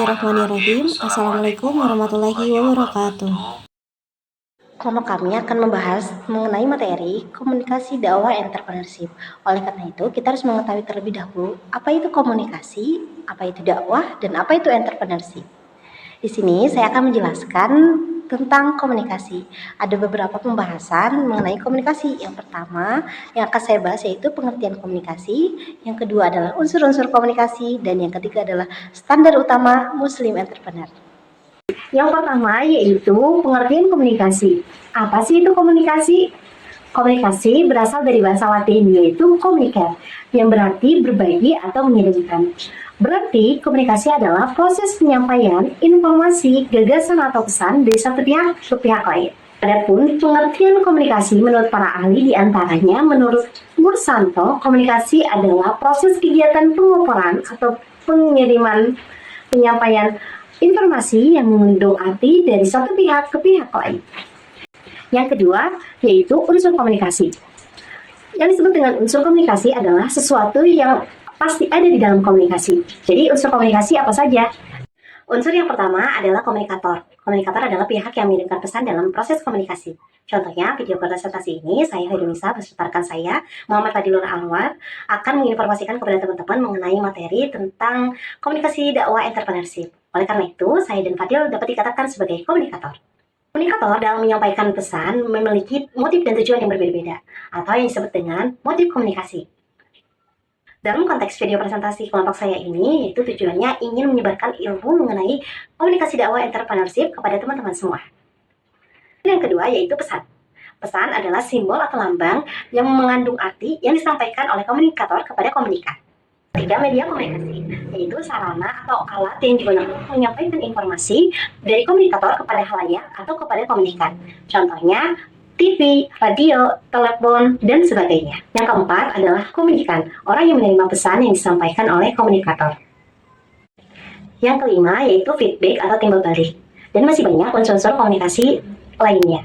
Bismillahirrahmanirrahim. Assalamualaikum warahmatullahi wabarakatuh. Kelompok kami akan membahas mengenai materi komunikasi dakwah entrepreneurship. Oleh karena itu, kita harus mengetahui terlebih dahulu apa itu komunikasi, apa itu dakwah, dan apa itu entrepreneurship. Di sini saya akan menjelaskan tentang komunikasi. Ada beberapa pembahasan mengenai komunikasi. Yang pertama yang akan saya bahas yaitu pengertian komunikasi, yang kedua adalah unsur-unsur komunikasi, dan yang ketiga adalah standar utama Muslim entrepreneur. Yang pertama yaitu pengertian komunikasi. Apa sih itu komunikasi? Komunikasi berasal dari bahasa Latin yaitu communicare, yang berarti berbagi atau mengirimkan. Berarti komunikasi adalah proses penyampaian informasi, gagasan atau pesan dari satu pihak ke pihak lain. Adapun pengertian komunikasi menurut para ahli diantaranya menurut Mursanto, komunikasi adalah proses kegiatan pengukuran atau pengiriman penyampaian informasi yang mengandung arti dari satu pihak ke pihak lain. Yang kedua yaitu unsur komunikasi. Yang disebut dengan unsur komunikasi adalah sesuatu yang pasti ada di dalam komunikasi. Jadi unsur komunikasi apa saja? Unsur yang pertama adalah komunikator. Komunikator adalah pihak yang mengirimkan pesan dalam proses komunikasi. Contohnya, video presentasi ini, saya Hairunisa beserta rekan saya, Muhammad Fadilur Anwar, akan menginformasikan kepada teman-teman mengenai materi tentang komunikasi dakwah entrepreneurship. Oleh karena itu, saya dan Fadil dapat dikatakan sebagai komunikator. Komunikator dalam menyampaikan pesan memiliki motif dan tujuan yang berbeda-beda, atau yang disebut dengan motif komunikasi. Dalam konteks video presentasi kelompok saya ini, yaitu tujuannya ingin menyebarkan ilmu mengenai komunikasi dakwah entrepreneurship kepada teman-teman semua. Yang kedua yaitu pesan. Pesan adalah simbol atau lambang yang mengandung arti yang disampaikan oleh komunikator kepada komunikan. Ketiga, media komunikasi, yaitu sarana atau alat yang digunakan untuk menyampaikan informasi dari komunikator kepada halayak atau kepada komunikan. Contohnya, TV, radio, telepon, dan sebagainya. Yang keempat adalah komunikan, orang yang menerima pesan yang disampaikan oleh komunikator. Yang kelima yaitu feedback atau timbal balik. Dan masih banyak unsur-unsur komunikasi lainnya.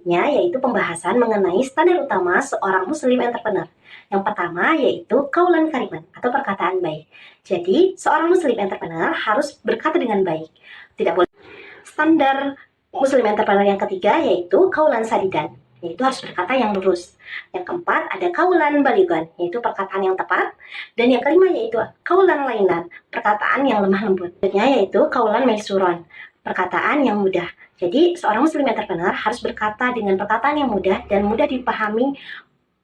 Yaitu pembahasan mengenai standar utama seorang muslim entrepreneur. Yang pertama yaitu qaulan kariman atau perkataan baik. Jadi, seorang muslim entrepreneur harus berkata dengan baik. Tidak boleh. Standar Muslim entrepreneur yang ketiga yaitu qaulan sadidan, yaitu harus berkata yang lurus. Yang keempat ada qaulan baligan, yaitu perkataan yang tepat. Dan yang kelima yaitu qaulan lainan, perkataan yang lemah lembut. Selanjutnya yaitu qaulan maisuron, perkataan yang mudah. Jadi seorang muslim entrepreneur harus berkata dengan perkataan yang mudah dan mudah dipahami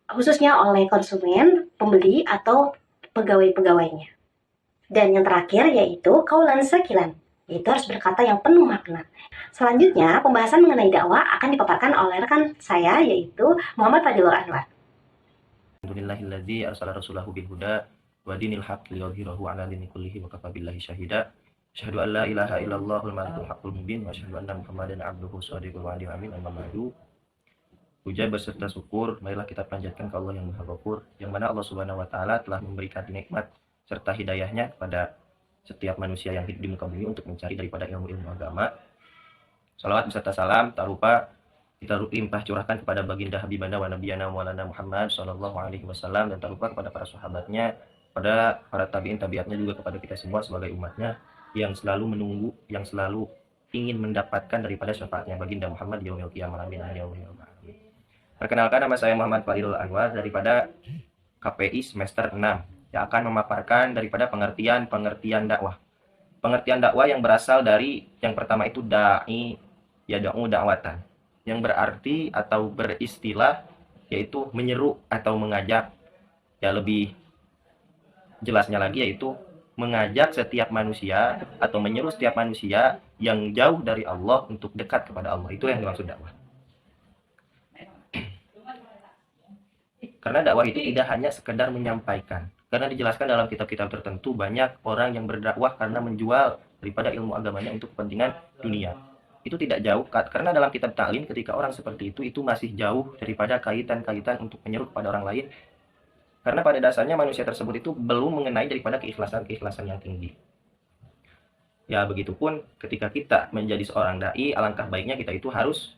khususnya oleh konsumen, pembeli, atau pegawai-pegawainya. Dan yang terakhir yaitu qaulan sakilan, yaitu harus berkata yang penuh makna. Selanjutnya, pembahasan mengenai dakwah akan dipaparkan oleh rekan saya, yaitu Muhammad Fadilur Anwar. Alhamdulillahilladzi arsala rasulahu bil huda wa dinil haqq liyudhhirahu 'ala dini kullihi wa kafa billahi syahida. Asyhadu an la ilaha illallahul malikul haqqul mubin wa asyhadu anna Muhammadan 'abduhu shadiqul wa'di amin. Amma ba'du. Puja beserta syukur marilah kita panjatkan ke Allah yang Maha Ghafur, yang mana Allah Subhanahu wa taala telah memberikan nikmat serta hidayahnya kepada setiap manusia yang hidup di muka bumi untuk mencari daripada ilmu-ilmu agama. Salawat beserta salam tak lupa kita limpah curahkan kepada baginda Habibana wa Nabiyana Maulana Muhammad sallallahu alaihi wasallam, dan tak lupa kepada para sahabatnya, pada para tabi'in tabi'atnya, juga kepada kita semua sebagai umatnya yang selalu menunggu, yang selalu ingin mendapatkan daripada syafaatnya baginda Muhammad yaumil qiyamah. Amin ya rabbal alamin. Perkenalkan, nama saya Muhammad Fadilur Anwar daripada KPI semester 6 yang akan memaparkan daripada pengertian dakwah. Pengertian dakwah yang berasal dari yang pertama itu da'i yad'u da'watan, yang berarti atau beristilah yaitu menyeru atau mengajak. Ya, lebih jelasnya lagi yaitu mengajak setiap manusia atau menyeru setiap manusia yang jauh dari Allah untuk dekat kepada Allah. Itu yang dimaksud dakwah. Karena dakwah itu tidak hanya sekedar menyampaikan. Karena dijelaskan dalam kitab-kitab tertentu, banyak orang yang berdakwah karena menjual daripada ilmu agamanya untuk kepentingan dunia. Itu tidak jauh, karena dalam kitab ta'lim ketika orang seperti itu masih jauh daripada kaitan-kaitan untuk menyeru kepada orang lain. Karena pada dasarnya manusia tersebut itu belum mengenai daripada keikhlasan yang tinggi. Ya, begitupun ketika kita menjadi seorang da'i, alangkah baiknya kita itu harus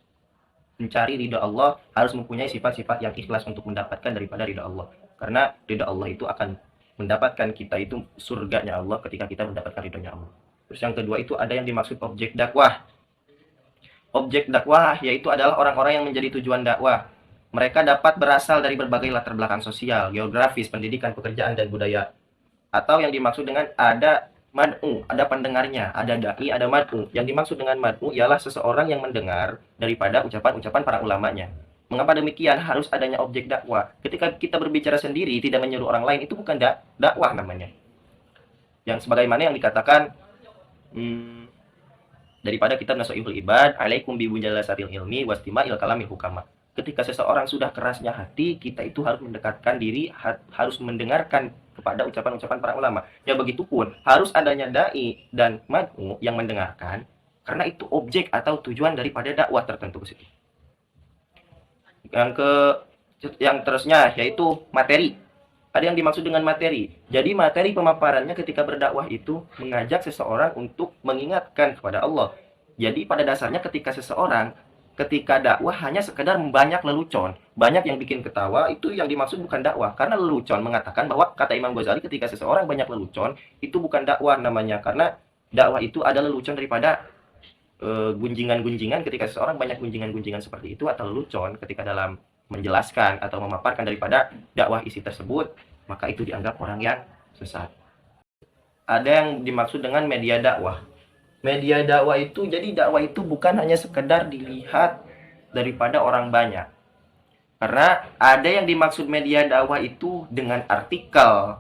mencari ridha Allah, harus mempunyai sifat-sifat yang ikhlas untuk mendapatkan daripada ridha Allah. Karena ridha Allah itu akan mendapatkan kita itu surganya Allah ketika kita mendapatkan ridhonya Allah. Terus yang kedua itu ada yang dimaksud objek dakwah. Objek dakwah yaitu adalah orang-orang yang menjadi tujuan dakwah. Mereka dapat berasal dari berbagai latar belakang sosial, geografis, pendidikan, pekerjaan, dan budaya. Atau yang dimaksud dengan ada mad'u, ada pendengarnya, ada da'i, ada mad'u. Yang dimaksud dengan mad'u ialah seseorang yang mendengar daripada ucapan-ucapan para ulamanya. Mengapa demikian? Harus adanya objek dakwah. Ketika kita berbicara sendiri, tidak menyuruh orang lain, itu bukan dakwah namanya. Yang sebagaimana yang dikatakan daripada kitab Nasuhul Ibad, alaikum bi mujalasatil ilmi wastima'il kalamil hukama. Ketika seseorang sudah kerasnya hati, kita itu harus mendekatkan diri, harus mendengarkan kepada ucapan-ucapan para ulama. Ya begitupun, harus adanya dai dan mad'u yang mendengarkan, karena itu objek atau tujuan daripada dakwah tertentu ke situ. Yang terusnya yaitu materi. Ada yang dimaksud dengan materi. Jadi materi pemaparannya ketika berdakwah itu mengajak seseorang untuk mengingatkan kepada Allah. Jadi pada dasarnya ketika dakwah hanya sekedar banyak lelucon, banyak yang bikin ketawa, itu yang dimaksud bukan dakwah. Karena lelucon mengatakan bahwa, kata Imam Ghazali, ketika seseorang banyak lelucon, itu bukan dakwah namanya. Karena dakwah itu ada lelucon daripada gunjingan-gunjingan. Ketika seseorang banyak gunjingan-gunjingan seperti itu atau lelucon ketika dalam menjelaskan atau memaparkan daripada dakwah isi tersebut, maka itu dianggap orang yang sesat. Ada yang dimaksud dengan media dakwah. Media dakwah itu, jadi dakwah itu bukan hanya sekedar dilihat daripada orang banyak. Karena ada yang dimaksud media dakwah itu dengan artikel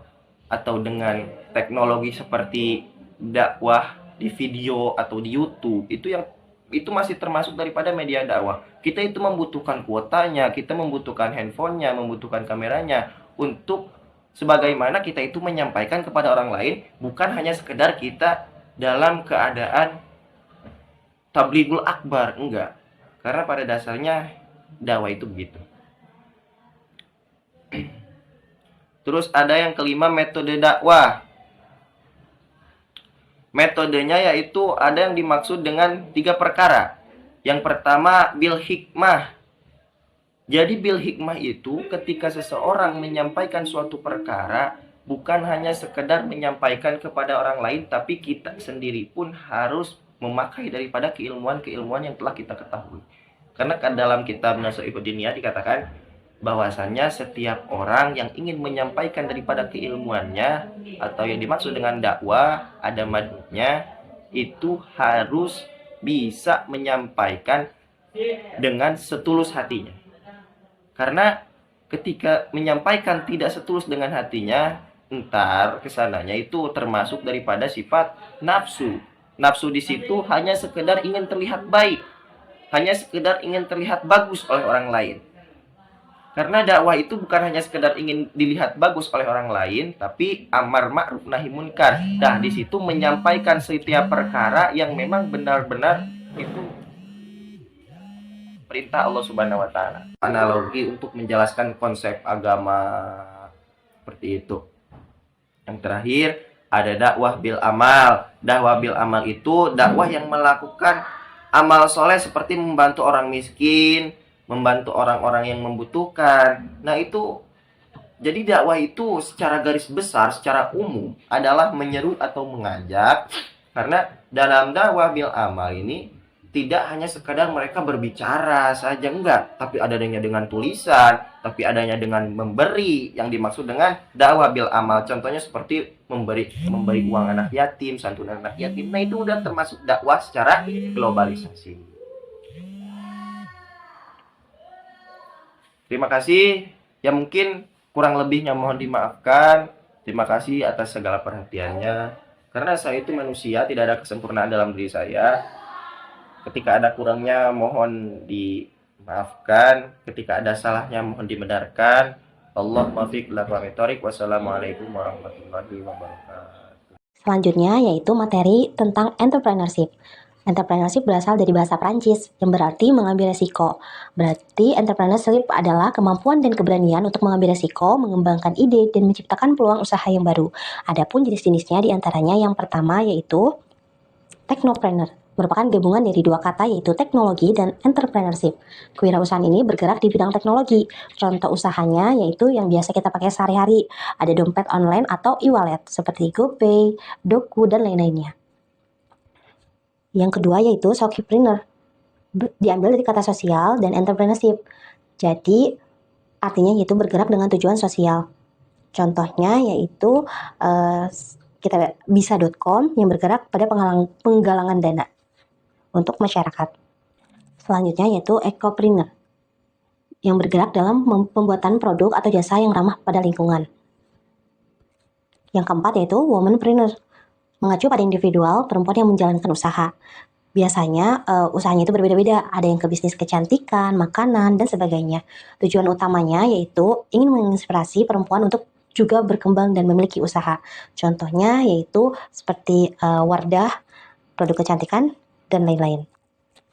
atau dengan teknologi seperti dakwah di video atau di YouTube. Itu masih termasuk daripada media dakwah. Kita itu membutuhkan kuotanya, kita membutuhkan handphonenya, membutuhkan kameranya untuk sebagaimana kita itu menyampaikan kepada orang lain, bukan hanya sekedar kita dalam keadaan tablighul akbar, enggak. Karena pada dasarnya dakwah itu begitu. Terus ada yang kelima, metode dakwah. Metodenya yaitu ada yang dimaksud dengan 3 perkara. Yang pertama, bil hikmah. Jadi bil hikmah itu ketika seseorang menyampaikan suatu perkara, bukan hanya sekedar menyampaikan kepada orang lain, tapi kita sendiri pun harus memakai daripada keilmuan-keilmuan yang telah kita ketahui. Karena dalam kitab Nasuhul Diniyah dikatakan bahwasannya setiap orang yang ingin menyampaikan daripada keilmuannya atau yang dimaksud dengan dakwah, ada mad'unya, itu harus bisa menyampaikan dengan setulus hatinya. Karena ketika menyampaikan tidak setulus dengan hatinya, entar kesananya itu termasuk daripada sifat nafsu. Nafsu di situ hanya sekedar ingin terlihat baik, hanya sekedar ingin terlihat bagus oleh orang lain. Karena dakwah itu bukan hanya sekedar ingin dilihat bagus oleh orang lain, tapi amar ma'ruf nahi munkar. Nah, di situ menyampaikan setiap perkara yang memang benar-benar itu perintah Allah Subhanahu wa taala. Analogi untuk menjelaskan konsep agama seperti itu. Yang terakhir ada dakwah bil amal. Dakwah bil amal itu dakwah yang melakukan amal soleh seperti membantu orang miskin, membantu orang-orang yang membutuhkan. Nah itu, jadi dakwah itu secara garis besar, secara umum adalah menyeru atau mengajak. Karena dalam dakwah bil amal ini tidak hanya sekadar mereka berbicara saja, enggak, tapi adanya dengan tulisan, tapi adanya dengan memberi. Yang dimaksud dengan dakwah bil amal, contohnya seperti memberi uang anak yatim, santunan anak yatim. Nah itu udah termasuk dakwah secara globalisasi. Terima kasih. Ya mungkin kurang lebihnya mohon dimaafkan. Terima kasih atas segala perhatiannya. Karena saya itu manusia, tidak ada kesempurnaan dalam diri saya. Ketika ada kurangnya mohon dimaafkan. Ketika ada salahnya mohon dibenarkan. Allah muwaffiq ila aqwamit thoriq. Wassalamualaikum warahmatullahi wabarakatuh. Selanjutnya yaitu materi tentang entrepreneurship. Entrepreneurship berasal dari bahasa Prancis yang berarti mengambil resiko. Berarti entrepreneurship adalah kemampuan dan keberanian untuk mengambil resiko, mengembangkan ide, dan menciptakan peluang usaha yang baru. Adapun jenis-jenisnya diantaranya yang pertama yaitu technopreneur. Merupakan gabungan dari 2 kata yaitu teknologi dan entrepreneurship. Kewirausahaan ini bergerak di bidang teknologi. Contoh usahanya yaitu yang biasa kita pakai sehari-hari. Ada dompet online atau e-wallet seperti GoPay, Doku, dan lain-lainnya. Yang kedua yaitu socialpreneur. Diambil dari kata sosial dan entrepreneurship. Jadi artinya yaitu bergerak dengan tujuan sosial. Contohnya yaitu kita bisa.com yang bergerak pada penggalangan dana untuk masyarakat. Selanjutnya yaitu ecopreneur yang bergerak dalam pembuatan produk atau jasa yang ramah pada lingkungan. Yang keempat yaitu womanpreneur, mengacu pada individual perempuan yang menjalankan usaha. Biasanya usahanya itu berbeda-beda, ada yang ke bisnis kecantikan, makanan, dan sebagainya. Tujuan utamanya yaitu ingin menginspirasi perempuan untuk juga berkembang dan memiliki usaha. Contohnya yaitu seperti Wardah, produk kecantikan, dan lain-lain.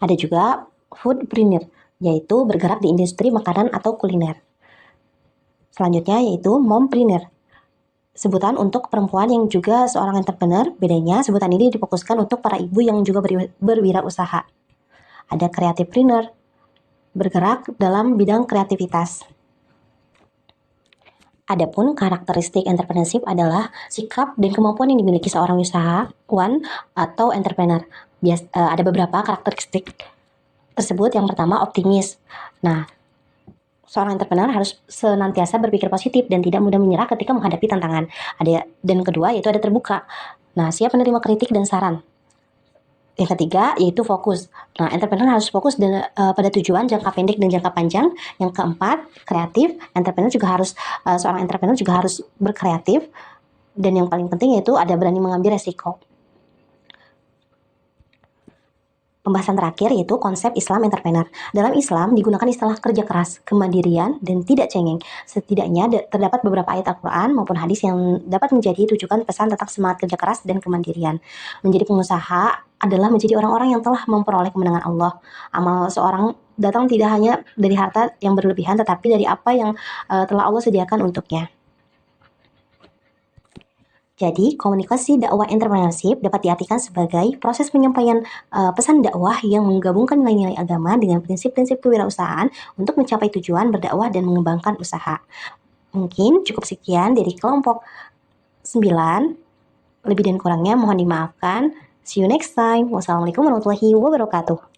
Ada juga foodpreneur, yaitu bergerak di industri makanan atau kuliner. Selanjutnya yaitu mompreneur, sebutan untuk perempuan yang juga seorang entrepreneur. Bedanya sebutan ini difokuskan untuk para ibu yang juga berwirausaha. Ada creativepreneur, bergerak dalam bidang kreativitas. Adapun karakteristik entrepreneurship adalah sikap dan kemampuan yang dimiliki seorang usahawan atau entrepreneur. Ada beberapa karakteristik tersebut. Yang pertama, optimis. Nah, seorang entrepreneur harus senantiasa berpikir positif dan tidak mudah menyerah ketika menghadapi tantangan. Dan kedua yaitu ada terbuka. Nah, siap menerima kritik dan saran. Yang ketiga yaitu fokus. Nah, entrepreneur harus fokus pada tujuan jangka pendek dan jangka panjang. Yang keempat, kreatif. Seorang entrepreneur juga harus berkreatif. Dan yang paling penting yaitu ada berani mengambil resiko. Pembahasan terakhir yaitu konsep Islam entrepreneur. Dalam Islam digunakan istilah kerja keras, kemandirian, dan tidak cengeng. Setidaknya terdapat beberapa ayat Al-Quran maupun hadis yang dapat menjadi rujukan pesan tentang semangat kerja keras dan kemandirian. Menjadi pengusaha adalah menjadi orang-orang yang telah memperoleh kemenangan Allah. Amal seorang datang tidak hanya dari harta yang berlebihan, tetapi dari apa yang telah Allah sediakan untuknya. Jadi, komunikasi dakwah entrepreneurship dapat diartikan sebagai proses penyampaian pesan dakwah yang menggabungkan nilai-nilai agama dengan prinsip-prinsip kewirausahaan untuk mencapai tujuan berdakwah dan mengembangkan usaha. Mungkin cukup sekian dari kelompok 9. Lebih dan kurangnya mohon dimaafkan. See you next time. Wassalamualaikum warahmatullahi wabarakatuh.